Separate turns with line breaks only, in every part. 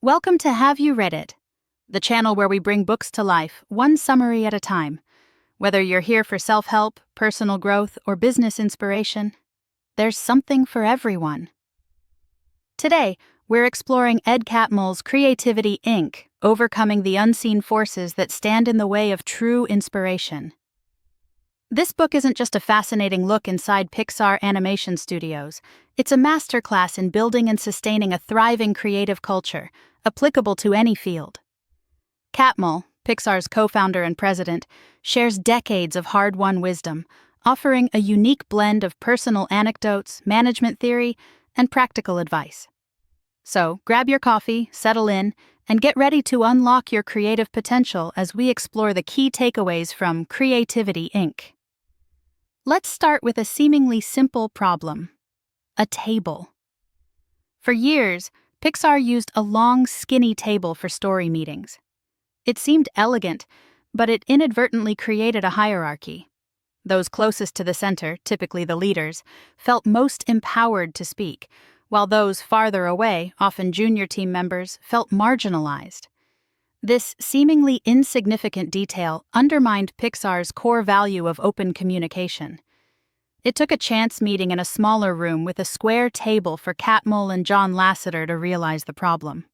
Welcome to Have You Read It, the channel where we bring books to life, one summary at a time. Whether you're here for self-help, personal growth, or business inspiration, there's something for everyone. Today, we're exploring Ed Catmull's Creativity, Inc., Overcoming the Unseen Forces That Stand in the Way of True Inspiration. This book isn't just a fascinating look inside Pixar Animation Studios. It's a masterclass in building and sustaining a thriving creative culture, applicable to any field. Catmull, Pixar's co-founder and president, shares decades of hard-won wisdom, offering a unique blend of personal anecdotes, management theory, and practical advice. So, grab your coffee, settle in, and get ready to unlock your creative potential as we explore the key takeaways from Creativity, Inc. Let's start with a seemingly simple problem: a table. For years, Pixar used a long, skinny table for story meetings. It seemed elegant, but it inadvertently created a hierarchy. Those closest to the center, typically the leaders, felt most empowered to speak, while those farther away, often junior team members, felt marginalized. This seemingly insignificant detail undermined Pixar's core value of open communication. It took a chance meeting in a smaller room with a square table for Catmull and John Lasseter to realize the problem.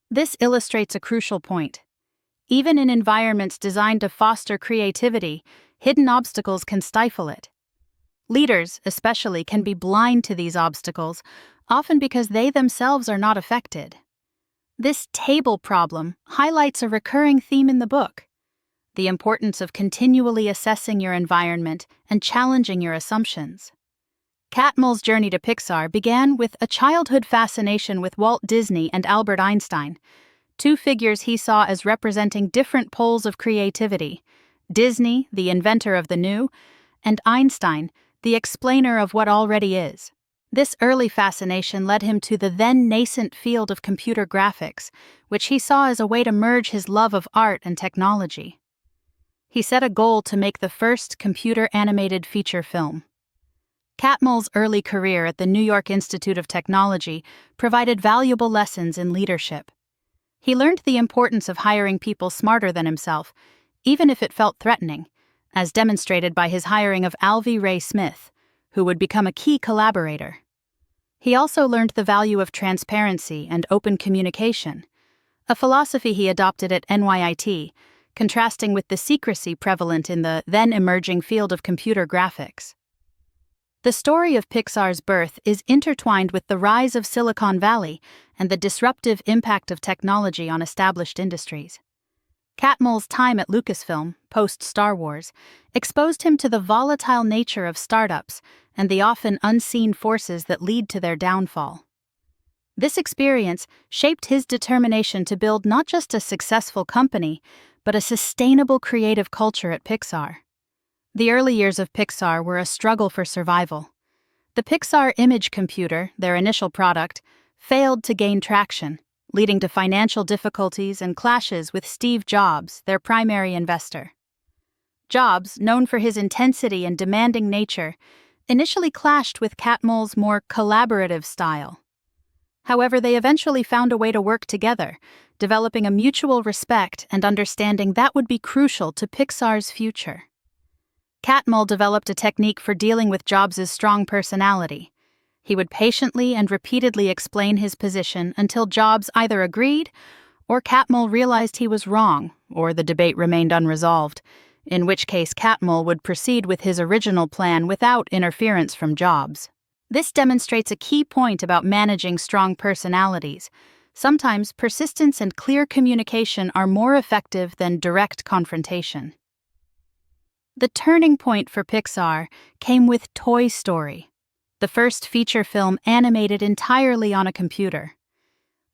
This illustrates a crucial point. Even in environments designed to foster creativity, hidden obstacles can stifle it. Leaders, especially, can be blind to these obstacles, often because they themselves are not affected. This table problem highlights a recurring theme in the book: the importance of continually assessing your environment and challenging your assumptions. Catmull's journey to Pixar began with a childhood fascination with Walt Disney and Albert Einstein, two figures he saw as representing different poles of creativity: Disney, the inventor of the new, and Einstein, the explainer of what already is. This early fascination led him to the then-nascent field of computer graphics, which he saw as a way to merge his love of art and technology. He set a goal to make the first computer-animated feature film. Catmull's early career at the New York Institute of Technology provided valuable lessons in leadership. He learned the importance of hiring people smarter than himself, even if it felt threatening, as demonstrated by his hiring of Alvy Ray Smith, who would become a key collaborator. He also learned the value of transparency and open communication, a philosophy he adopted at NYIT, contrasting with the secrecy prevalent in the then-emerging field of computer graphics. The story of Pixar's birth is intertwined with the rise of Silicon Valley and the disruptive impact of technology on established industries. Catmull's time at Lucasfilm, post-Star Wars, exposed him to the volatile nature of startups and the often unseen forces that lead to their downfall. This experience shaped his determination to build not just a successful company, but a sustainable creative culture at Pixar. The early years of Pixar were a struggle for survival. The Pixar Image Computer, their initial product, failed to gain traction, leading to financial difficulties and clashes with Steve Jobs, their primary investor. Jobs, known for his intensity and demanding nature, initially clashed with Catmull's more collaborative style. However, they eventually found a way to work together, developing a mutual respect and understanding that would be crucial to Pixar's future. Catmull developed a technique for dealing with Jobs' strong personality. He would patiently and repeatedly explain his position until Jobs either agreed or Catmull realized he was wrong, or the debate remained unresolved, in which case Catmull would proceed with his original plan without interference from Jobs. This demonstrates a key point about managing strong personalities. Sometimes persistence and clear communication are more effective than direct confrontation. The turning point for Pixar came with Toy Story, the first feature film animated entirely on a computer.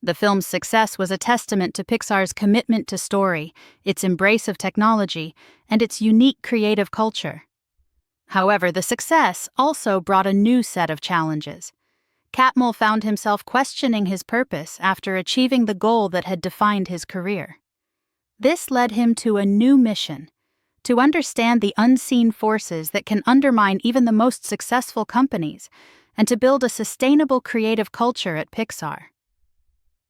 The film's success was a testament to Pixar's commitment to story, its embrace of technology, and its unique creative culture. However, the success also brought a new set of challenges. Catmull found himself questioning his purpose after achieving the goal that had defined his career. This led him to a new mission: to understand the unseen forces that can undermine even the most successful companies, and to build a sustainable creative culture at Pixar.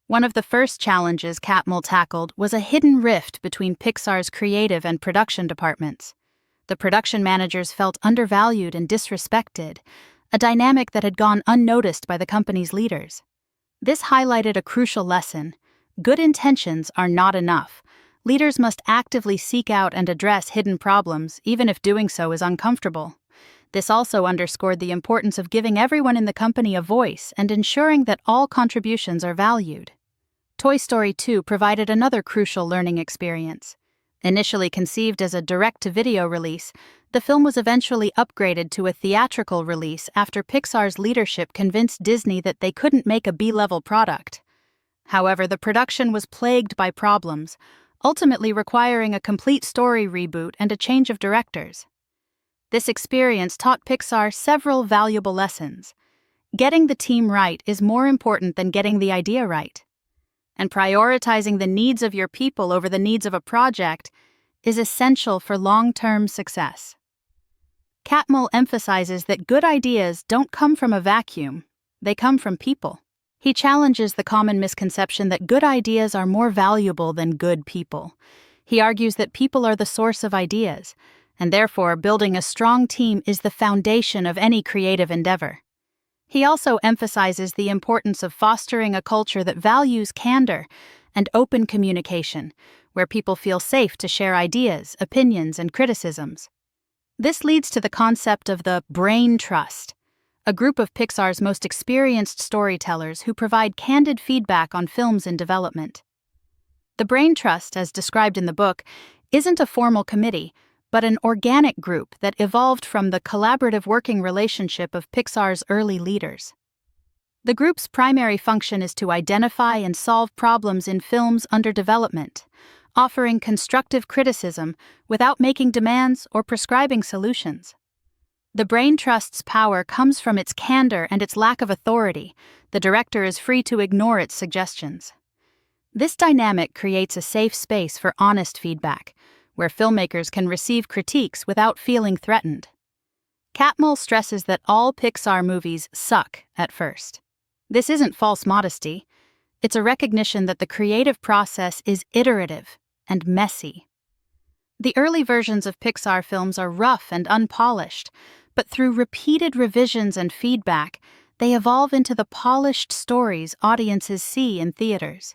One of the first challenges Catmull tackled was a hidden rift between Pixar's creative and production departments. The production managers felt undervalued and disrespected, a dynamic that had gone unnoticed by the company's leaders. This highlighted a crucial lesson: good intentions are not enough. Leaders must actively seek out and address hidden problems, even if doing so is uncomfortable. This also underscored the importance of giving everyone in the company a voice and ensuring that all contributions are valued. Toy Story 2 provided another crucial learning experience. Initially conceived as a direct-to-video release, the film was eventually upgraded to a theatrical release after Pixar's leadership convinced Disney that they couldn't make a B-level product. However, the production was plagued by problems, ultimately requiring a complete story reboot and a change of directors. This experience taught Pixar several valuable lessons. Getting the team right is more important than getting the idea right. And prioritizing the needs of your people over the needs of a project is essential for long-term success. Catmull emphasizes that good ideas don't come from a vacuum, they come from people. He challenges the common misconception that good ideas are more valuable than good people. He argues that people are the source of ideas, and therefore building a strong team is the foundation of any creative endeavor. He also emphasizes the importance of fostering a culture that values candor and open communication, where people feel safe to share ideas, opinions, and criticisms. This leads to the concept of the brain trust, a group of Pixar's most experienced storytellers who provide candid feedback on films in development. The brain trust, as described in the book, isn't a formal committee, but an organic group that evolved from the collaborative working relationship of Pixar's early leaders. The group's primary function is to identify and solve problems in films under development, offering constructive criticism without making demands or prescribing solutions. The brain trust's power comes from its candor and its lack of authority. The director is free to ignore its suggestions. This dynamic creates a safe space for honest feedback, where filmmakers can receive critiques without feeling threatened. Catmull stresses that all Pixar movies suck at first. This isn't false modesty. It's a recognition that the creative process is iterative and messy. The early versions of Pixar films are rough and unpolished, but through repeated revisions and feedback, they evolve into the polished stories audiences see in theaters.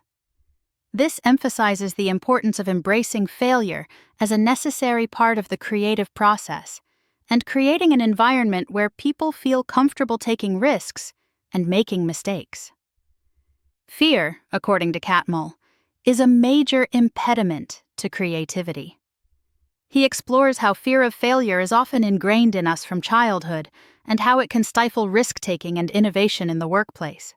This emphasizes the importance of embracing failure as a necessary part of the creative process and creating an environment where people feel comfortable taking risks and making mistakes. Fear, according to Catmull, is a major impediment to creativity. He explores how fear of failure is often ingrained in us from childhood and how it can stifle risk-taking and innovation in the workplace.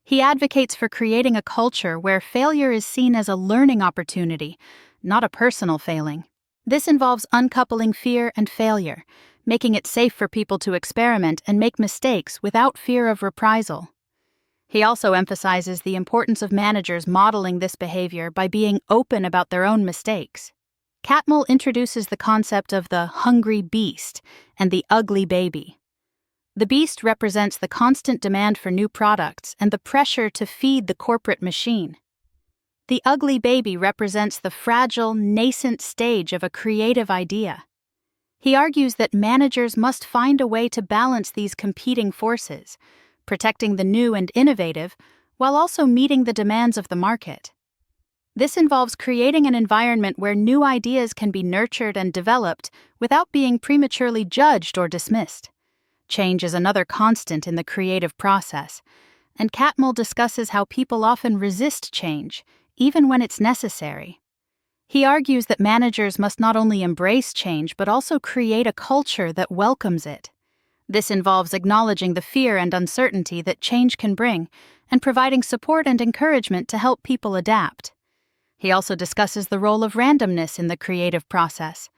He advocates for creating a culture where failure is seen as a learning opportunity, not a personal failing. This involves uncoupling fear and failure, making it safe for people to experiment and make mistakes without fear of reprisal. He also emphasizes the importance of managers modeling this behavior by being open about their own mistakes. Catmull introduces the concept of the hungry beast and the ugly baby. The beast represents the constant demand for new products and the pressure to feed the corporate machine. The ugly baby represents the fragile, nascent stage of a creative idea. He argues that managers must find a way to balance these competing forces, protecting the new and innovative while also meeting the demands of the market. This involves creating an environment where new ideas can be nurtured and developed without being prematurely judged or dismissed. Change is another constant in the creative process, and Catmull discusses how people often resist change, even when it's necessary. He argues that managers must not only embrace change but also create a culture that welcomes it. This involves acknowledging the fear and uncertainty that change can bring and providing support and encouragement to help people adapt. He also discusses the role of randomness in the creative process,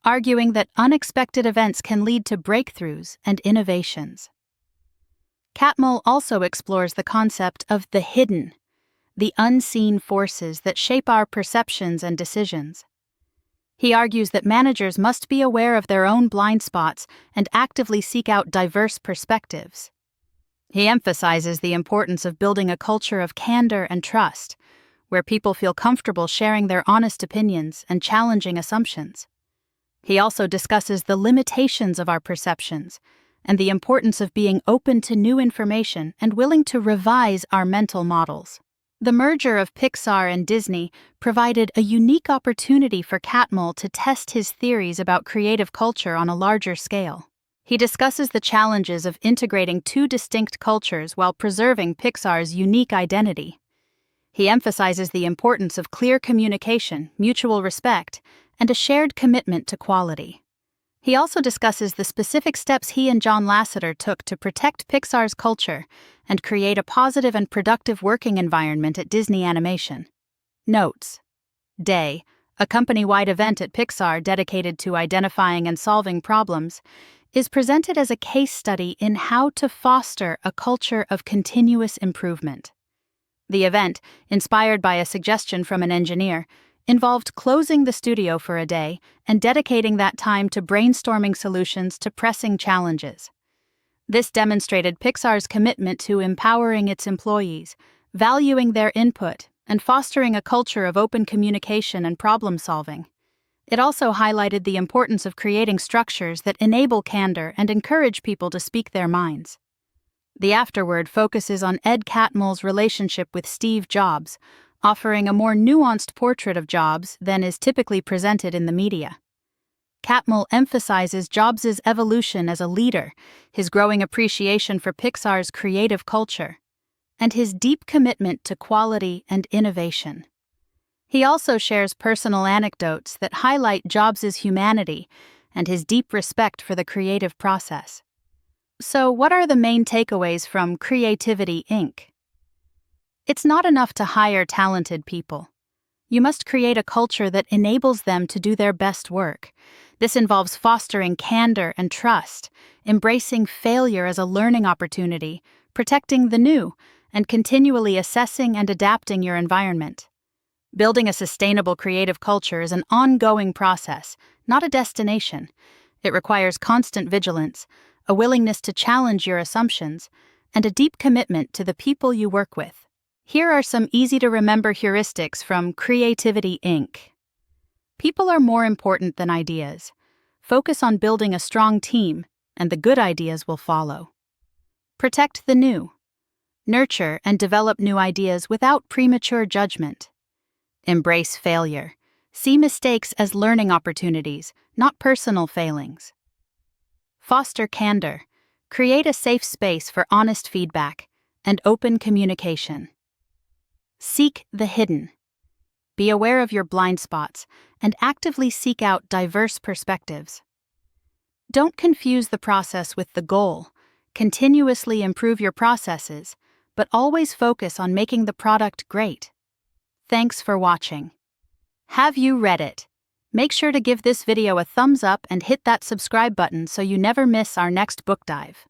arguing that unexpected events can lead to breakthroughs and innovations. Catmull also explores the concept of the hidden, the unseen forces that shape our perceptions and decisions. He argues that managers must be aware of their own blind spots and actively seek out diverse perspectives. He emphasizes the importance of building a culture of candor and trust, where people feel comfortable sharing their honest opinions and challenging assumptions. He also discusses the limitations of our perceptions and the importance of being open to new information and willing to revise our mental models. The merger of Pixar and Disney provided a unique opportunity for Catmull to test his theories about creative culture on a larger scale. He discusses the challenges of integrating two distinct cultures while preserving Pixar's unique identity. He emphasizes the importance of clear communication, mutual respect, and a shared commitment to quality. He also discusses the specific steps he and John Lasseter took to protect Pixar's culture and create a positive and productive working environment at Disney Animation. Notes: Day, a company-wide event at Pixar dedicated to identifying and solving problems, is presented as a case study in how to foster a culture of continuous improvement. The event, inspired by a suggestion from an engineer, involved closing the studio for a day and dedicating that time to brainstorming solutions to pressing challenges. This demonstrated Pixar's commitment to empowering its employees, valuing their input, and fostering a culture of open communication and problem-solving. It also highlighted the importance of creating structures that enable candor and encourage people to speak their minds. The afterword focuses on Ed Catmull's relationship with Steve Jobs, offering a more nuanced portrait of Jobs than is typically presented in the media. Catmull emphasizes Jobs' evolution as a leader, his growing appreciation for Pixar's creative culture, and his deep commitment to quality and innovation. He also shares personal anecdotes that highlight Jobs' humanity and his deep respect for the creative process. So, what are the main takeaways from Creativity, Inc.? It's not enough to hire talented people. You must create a culture that enables them to do their best work. This involves fostering candor and trust, embracing failure as a learning opportunity, protecting the new, and continually assessing and adapting your environment. Building a sustainable creative culture is an ongoing process, not a destination. It requires constant vigilance, a willingness to challenge your assumptions, and a deep commitment to the people you work with. Here are some easy-to-remember heuristics from Creativity, Inc. People are more important than ideas. Focus on building a strong team, and the good ideas will follow. Protect the new. Nurture and develop new ideas without premature judgment. Embrace failure. See mistakes as learning opportunities, not personal failings. Foster candor. Create a safe space for honest feedback and open communication. Seek the hidden. Be aware of your blind spots and actively seek out diverse perspectives. Don't confuse the process with the goal. Continuously improve your processes, but always focus on making the product great. Thanks for watching. Have you read it? Make sure to give this video a thumbs up and hit that subscribe button so you never miss our next book dive.